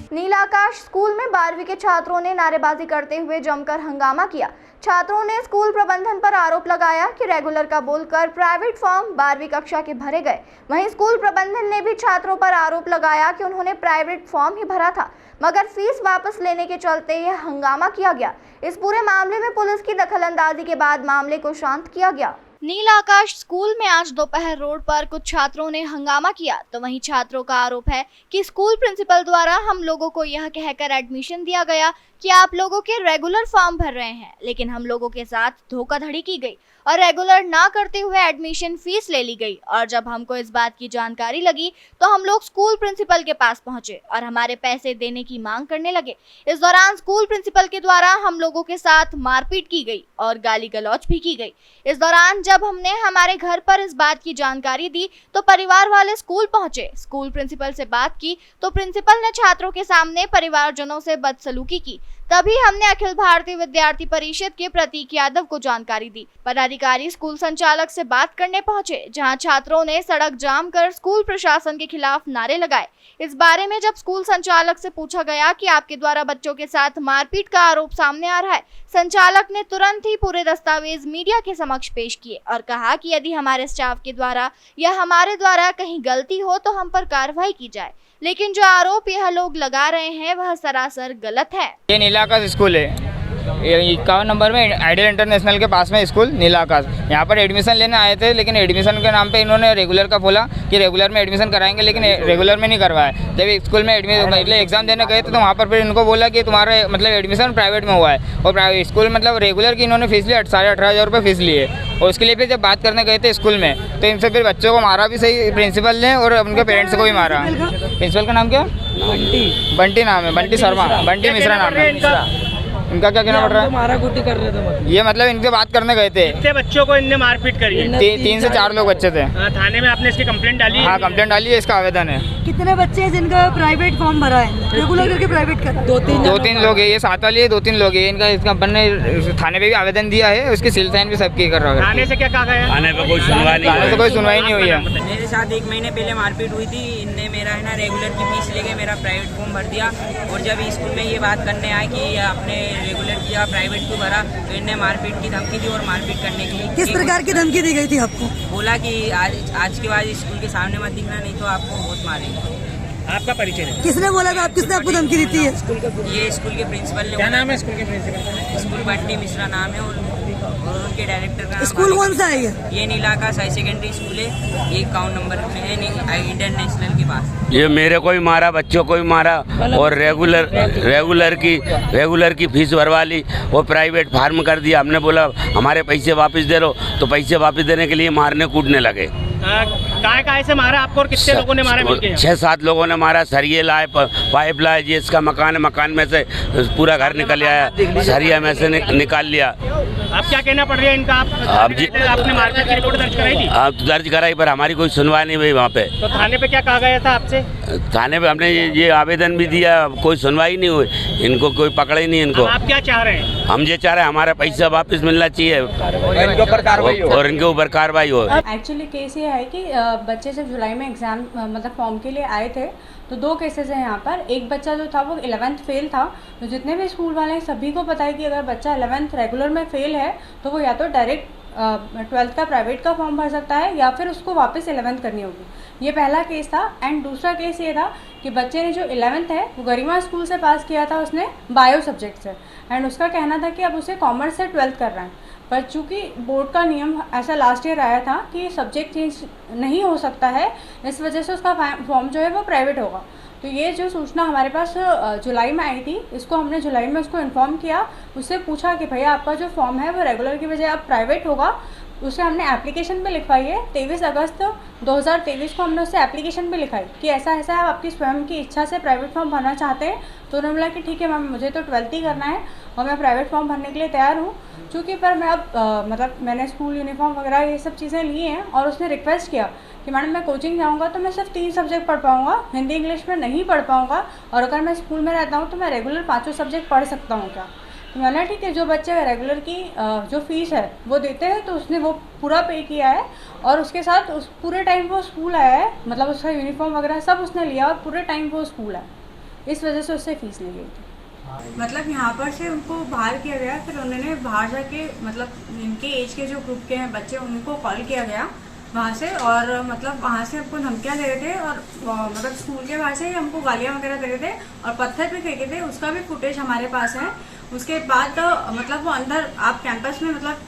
नीला आकाश school में 12वीं के छात्रों ने नारेबाजी करते हुए जमकर हंगामा किया। छात्रों ने स्कूल प्रबंधन पर आरोप लगाया कि रेगुलर का बोलकर प्राइवेट फॉर्म 12वीं कक्षा के भरे गए। वहीं स्कूल प्रबंधन ने भी छात्रों पर आरोप लगाया कि उन्होंने प्राइवेट फॉर्म ही भरा था, मगर फीस वापस लेने के चलते यह हंगामा किया गया। इस पूरे मामले में पुलिस की दखलंदाजी के बाद मामले को शांत किया गया। नीला आकाश स्कूल में आज दोपहर रोड पर कुछ छात्रों ने हंगामा किया, तो वहीं छात्रों का आरोप है कि स्कूल प्रिंसिपल द्वारा हम लोगों को यह कहकर एडमिशन दिया गया कि आप लोगों के रेगुलर फॉर्म भर रहे हैं, लेकिन हम लोगों के साथ धोखाधड़ी की गई और रेगुलर ना करते हुए एडमिशन फीस ले ली गई। और जब हमको इस बात की जानकारी लगी तो हम लोग स्कूल प्रिंसिपल के पास पहुंचे और हमारे पैसे देने की मांग करने लगे। इस दौरान स्कूल प्रिंसिपल के द्वारा हम लोगों के साथ मारपीट की गई और गाली गलौज भी की गई। इस दौरान जब हमने हमारे घर पर इस बात की जानकारी दी तो परिवार वाले स्कूल पहुंचे। स्कूल प्रिंसिपल से बात की तो प्रिंसिपल ने छात्रों के सामने परिवारजनों से बदसलूकी की। तभी हमने अखिल भारतीय विद्यार्थी परिषद के प्रतीक यादव को जानकारी दी। पदाधिकारी स्कूल संचालक से बात करने पहुंचे, जहां छात्रों ने सड़क जाम कर स्कूल प्रशासन के खिलाफ नारे लगाए। इस बारे में जब स्कूल संचालक से पूछा गया कि आपके द्वारा बच्चों के साथ मारपीट का आरोप सामने आ रहा है, संचालक ने तुरंत ही पूरे दस्तावेज मीडिया के समक्ष पेश किए और कहा कि यदि हमारे स्टाफ के द्वारा या हमारे द्वारा कहीं गलती हो तो हम पर कार्रवाई की जाए, लेकिन जो आरोप यह लोग लगा रहे हैं वह सरासर गलत है। ये नीला आकाश स्कूल है, 51 नंबर में आइडियल इंटरनेशनल के पास में स्कूल नीला आकाश। यहाँ पर एडमिशन लेने आए थे, लेकिन एडमिशन के नाम पे इन्होंने रेगुलर का बोला कि रेगुलर में एडमिशन कराएंगे, लेकिन रेगुलर में नहीं करवाया। जब स्कूल में एग्जाम देने गए थे तो वहाँ पर फिर इनको बोला कि तुम्हारा मतलब एडमिशन प्राइवेट में हुआ है, और स्कूल मतलब रेगुलर की इन्होंने फीस ली 18,500 रुपये फीस लिए। और उसके लिए फिर जब बात करने गए थे स्कूल में तो इनसे फिर बच्चों को मारा भी सही प्रिंसिपल ने, और उनके पेरेंट्स को भी मारा। प्रिंसिपल का नाम क्या? बंटी नाम है, बंटी शर्मा, बंटी मिश्रा नाम है इनका। क्या कहना पड़ रहा है? माराकुटी कर रहे थे ये मतलब इनसे बात करने गए थे। कितने बच्चों को इनने मारपीट करी है? 3 से 4 लोग बच्चे थे। थाने में आपने इसकी कंप्लेंट डाली है? हाँ, कंप्लेंट डाली है, इसका आवेदन है। कितने बच्चे हैं जिनका प्राइवेट फॉर्म भरा है, रेगुलर करके प्राइवेट करा? 2-3 लोग है, ये 7 वाली है, 2-3 लोग है इनका। इसका अपन ने थाने पे भी आवेदन दिया है, उसकी सील साइन भी सबकी कर रहा है। थाने से क्या कहा गया? थाने पे कोई सुनवाई नहीं, थाने से कोई सुनवाई नहीं हुई है। मेरे साथ 1 महीने पहले मारपीट हुई थी। इनने मेरा है ना रेगुलर की फीस लेके मेरा प्राइवेट फॉर्म भर दिया, और जब स्कूल में ये बात करने आए कि आपने रेगुलर किया प्राइवेट क्यों भरा, तो इनने मारपीट की धमकी दी और मारपीट करने की। किस प्रकार की धमकी दी गई थी आपको? बोला कि आज के बाद स्कूल के सामने मत दिखना, नहीं तो आपको बहुत मारेंगे। आपका परिचय है? किसने बोला था? किसने आपको धमकी दी थी? ये स्कूल के प्रिंसिपल ने। क्या नाम है स्कूल के प्रिंसिपल? स्कूल बंटी मिश्रा नाम है, और उनके डायरेक्टर का। स्कूल कौन सा है ये नीला आकाश हाई सेकेंडरी स्कूल है, ये 51 नंबर में है, इंटरनेशनल के पास। ये मेरे को ही मारा, बच्चों को ही मारा, और रेगुलर की फीस भरवा ली और प्राइवेट फार्म कर दिया। हमने बोला हमारे पैसे वापस दे दो, तो पैसे वापस देने के लिए मारने कूटने लगे। काय से मारा आपको और कितने लोगों ने मारा मिलके? 6-7 लोगों ने मारा। सरिये लाए, पाइप लाए, जिसका मकान है मकान में से पूरा घर निकल आया, सरिया में से निकाल लिया। आप क्या कहना पड़ रहा है इनका? आपने मारपीट की रिपोर्ट दर्ज कराई थी? आप दर्ज कराई, पर हमारी कोई सुनवाई नहीं हुई वहाँ पे। तो थाने पे क्या कहा गया था आपसे? थाने पे हमने ये आवेदन भी दिया, कोई सुनवाई नहीं हुई, इनको कोई पकड़ा ही नहीं इनको। आप क्या चाह रहे हैं? हम ये चाह रहे हैं हमारा पैसा वापस मिलना चाहिए और इनके ऊपर कार्रवाई हो। एक्चुअली केस ये है कि बच्चे जब जुलाई में एग्ज़ाम मतलब फॉर्म के लिए आए थे, तो 2 केसेस हैं यहाँ पर। एक बच्चा जो था वो 11th फेल था। तो जितने भी स्कूल वाले हैं सभी को पता है कि अगर बच्चा 11th रेगुलर में फेल है तो वो या तो डायरेक्ट 12th का प्राइवेट का फॉर्म भर सकता है या फिर उसको वापस 11th करनी होगी। ये पहला केस था। एंड दूसरा केस ये था कि बच्चे ने जो 11th है वो गरिमा स्कूल से पास किया था, उसने बायो सब्जेक्ट से, एंड उसका कहना था कि अब उसे कॉमर्स से 12th कर रहा है। पर चूँकि बोर्ड का नियम ऐसा लास्ट ईयर आया था कि सब्जेक्ट चेंज नहीं हो सकता है, इस वजह से उसका फॉर्म जो है वो प्राइवेट होगा। तो ये जो सूचना हमारे पास जुलाई में आई थी, इसको हमने जुलाई में उसको इन्फॉर्म किया। उससे पूछा कि भैया आपका जो फॉर्म है वो रेगुलर की बजाय अब प्राइवेट होगा। उसे हमने एप्लीकेशन पे लिखवाई है। 23 अगस्त 2023 को हमने उससे एप्लीकेशन पे लिखाई कि ऐसा ऐसा आप आपकी स्वयं की इच्छा से प्राइवेट फॉर्म भरना चाहते हैं। तो उन्होंने बोला कि ठीक है मैम, मुझे तो 12th ही करना है और मैं प्राइवेट फॉर्म भरने के लिए तैयार हूँ। चूँकि पर मैं अब मतलब मैंने स्कूल यूनिफॉर्म वगैरह ये सब चीज़ें ली हैं, और उसने रिक्वेस्ट किया कि मैडम मैं कोचिंग जाऊँगा तो मैं सिर्फ 3 सब्जेक्ट पढ़ पाऊँगा, हिंदी इंग्लिश में नहीं पढ़ पाऊँगा, और अगर मैं स्कूल में रहता हूँ तो मैं रेगुलर 5 सब्जेक्ट पढ़ सकता हूँ क्या? मैंने ठीक है, जो बच्चे रेगुलर की जो फीस है वो देते हैं तो उसने वो पूरा पे किया है और उसके साथ उस पूरे टाइम वो स्कूल आया है, मतलब उसका यूनिफॉर्म वगैरह सब उसने लिया और पूरे टाइम वो स्कूल आया, इस वजह से उससे फीस ली गई थी। मतलब यहाँ पर से उनको बाहर किया गया, फिर उन्होंने बाहर जाके मतलब इनके एज के जो ग्रुप के हैं बच्चे उनको कॉल किया गया वहाँ से, और मतलब वहाँ से हमको धमकियाँ दे रहे थे और मतलब स्कूल के बाहर से हमको गालियाँ वगैरह दे रहे थे और पत्थर भी फेंके थे, उसका भी फुटेज हमारे पास है। उसके बाद मतलब वो अंदर आप कैंपस में मतलब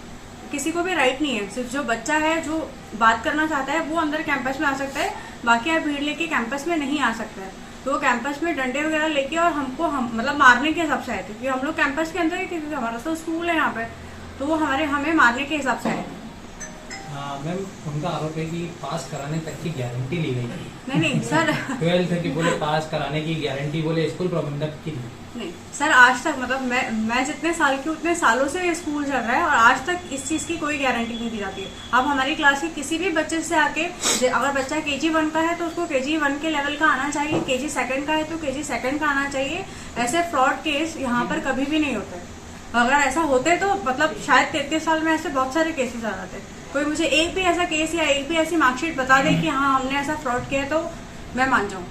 किसी को भी राइट नहीं है, सिर्फ जो बच्चा है जो बात करना चाहता है वो अंदर कैंपस में आ सकता है, बाकी आप भीड़ लेके कैंपस में नहीं आ सकता है। तो वो कैंपस में डंडे वगैरह लेके और हमको मतलब मारने के हिसाब से आए थे, क्योंकि हम लोग कैंपस के अंदर ही थे, हमारा तो स्कूल है यहाँ पे, तो वो हमें मारने के हिसाब से आए थे। मैम, उनका आरोप है कि पास कराने तक की गारंटी ली गई थी। नहीं सर 12th की बोले पास कराने की गारंटी बोले स्कूल प्रबंधक की थी। नहीं सर, आज तक मतलब मैं जितने साल की उतने सालों से ये स्कूल चल रहा है और आज तक इस चीज़ की कोई गारंटी नहीं दी जाती है। अब हमारी क्लास के किसी भी बच्चे से आके अगर बच्चा KG 1 का है तो उसको KG 1 के लेवल का आना चाहिए, KG 2 का है तो KG 2 का आना चाहिए। ऐसे फ्रॉड केस यहाँ पर कभी भी नहीं होते। अगर ऐसा होते तो मतलब शायद 33 साल में ऐसे बहुत सारे केसेस आ जाते। कोई मुझे एक भी ऐसा केस या एक भी ऐसी मार्कशीट बता दे कि हाँ हमने ऐसा फ्रॉड किया तो मैं मान जाऊँ।